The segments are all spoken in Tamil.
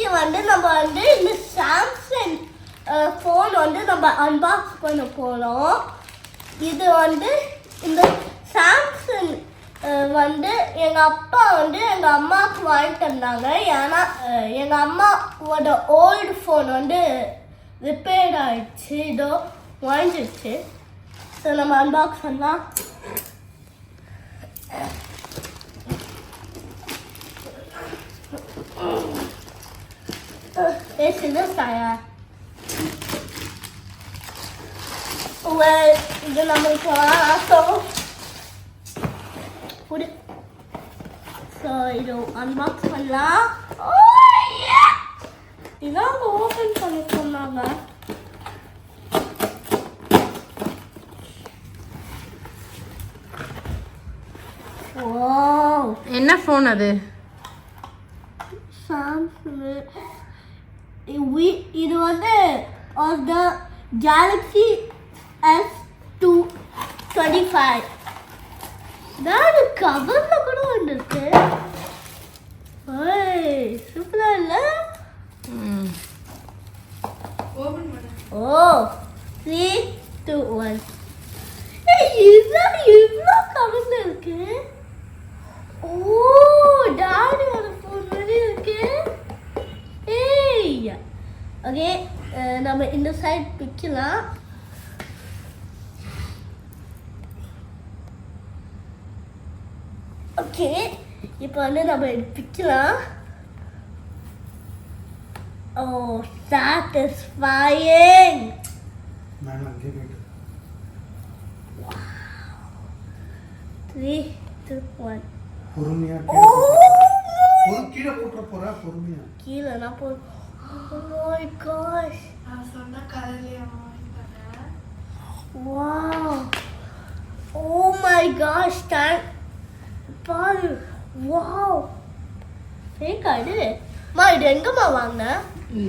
இன்னைக்கு வந்து நம்ம வந்து இந்த சாம்சங் ஃபோன் வந்து நம்ம அன்பாக்ஸ் பண்ண போகிறோம். இது வந்து இந்த சாம்சங் வந்து எங்கள் அப்பா வந்து எங்கள் அம்மாவுக்கு வாங்கி தந்தாங்க. ஏன்னா எங்கள் அம்மாவோட ஓல்டு ஃபோன் வந்து ரிப்பேர் ஆயிடுச்சு, இதோ வாங்கிடுச்சு. ஸோ நம்ம அன்பாக்ஸ் பண்ணலாம். சின்ன சாயா இது நம்மளுக்கு ஸோ இது அன்பாக்ஸ் பண்ணலாம். இதான் ஓப்பன் பண்ண சொன்னாங்க. என்ன ஃபோன் அது? சாம்சங். இது வந்து Galaxy S25. நான் கவர்ல கூட வந்துருக்கு. சூப்பரா இல்ல? ஓபன் பண்ணு. ஓ 3 2 1. இதுதான் இவ்வளோ கவர்ல இருக்கு. ஓ டாடியோட ஃபோன் மாதிரி இருக்கு. ஏய் ஓகே, நம்ம இந்த சைட் பிக்கலாம். ஓகே, இப்போ வந்து நம்ம பிக்கலாம். ஓ satisfying. மேடம் கேக்குது. 3 2 1. பொறுமையா கீழே போட்ற போறா. பொறுமையா கீழே நான் போ. Oh my gosh. நான் சொன்ன கலர்லயே வாங்கிட்டேன். Wow. Oh my gosh. பாரு. Wow. ஃபேக் ஆடு. மா இது எங்கம்மா வாங்கின?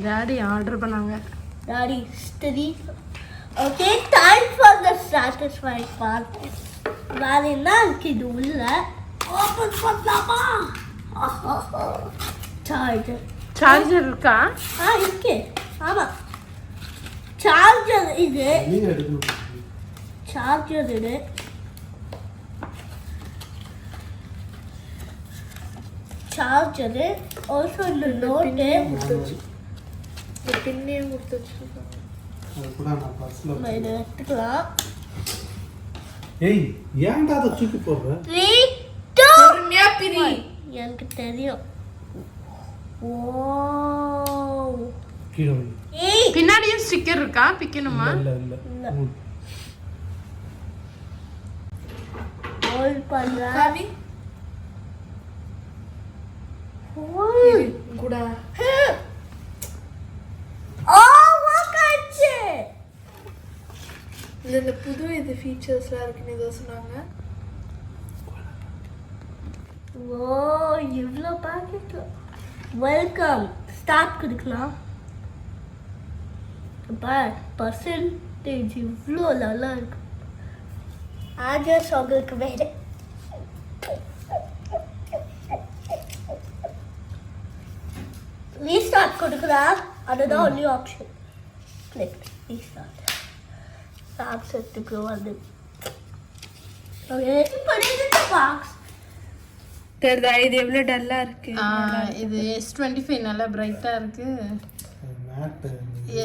டாடி ஆர்டர் பண்ணாங்க. Daddy study. Okay, time for the satisfying part. வேற என்ன இருக்கு இது உள்ள? ஓபன் பண்ணலாமா? சார்ஜர் இருக்கா? இருக்கு. ஆமா, சார்ஜர் இது. நீங்க எடுக்கணும். சார்ஜர் இது. சார்ஜர் ஆல்சோ இந்த நோட் பின்னே கொடுத்து வச்சிருக்கேன். அது கூட நான் பர்ஸ்ல இதை எடுத்துக்கலாம். ஏய் ஏன்டா அதை தூக்கி போடுற? 3 2 பொறுமையா பிரி. எனக்கு தெரியும். ஓ கீழே வை. ஏய் பின்னாடியும் ஸ்டிக்கர் இருக்கா? பிக்கணுமா? இல்ல ஹோல்ட் பண்ணா. காமி ஹோல்ட் கூட. ஓ வாக்காச்சு. இல்ல இந்த புது இது ஃபீச்சர்ஸ்லாம் இருக்குன்னு ஏதோ சொன்னாங்க. ஓ இவ்ளோ பாக்கெட். வெல்கம். ஸ்டார்ட் கொடுக்கலாம். பர்சன்டேஜ் இவ்வளோ நல்லா இருக்கு. ஆஜஸ் உங்களுக்கு வேறு. ரீஸ்டார்ட் கொடுக்கலாம். அதுதான் ஒன்லி ஆப்ஷன். Click restart. சாம்சங்க்கு வந்து ஓகே, இப்போ இந்த பாக்ஸ் தெரியுதா இது எவ்வளோ டல்லா இருக்கு? இது S25 நல்லா பிரைட்டா இருக்கு. மேட்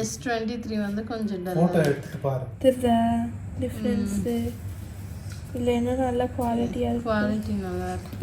S23 வந்து கொஞ்சம் போட்டோ டல்லா. எடுத்து பாரு. தெரியுதா டிஃபரன்ஸ்? இல்ல என்ன நல்ல குவாலிட்டியா இருக்கு. குவாலிட்டி நல்லா இருக்கு.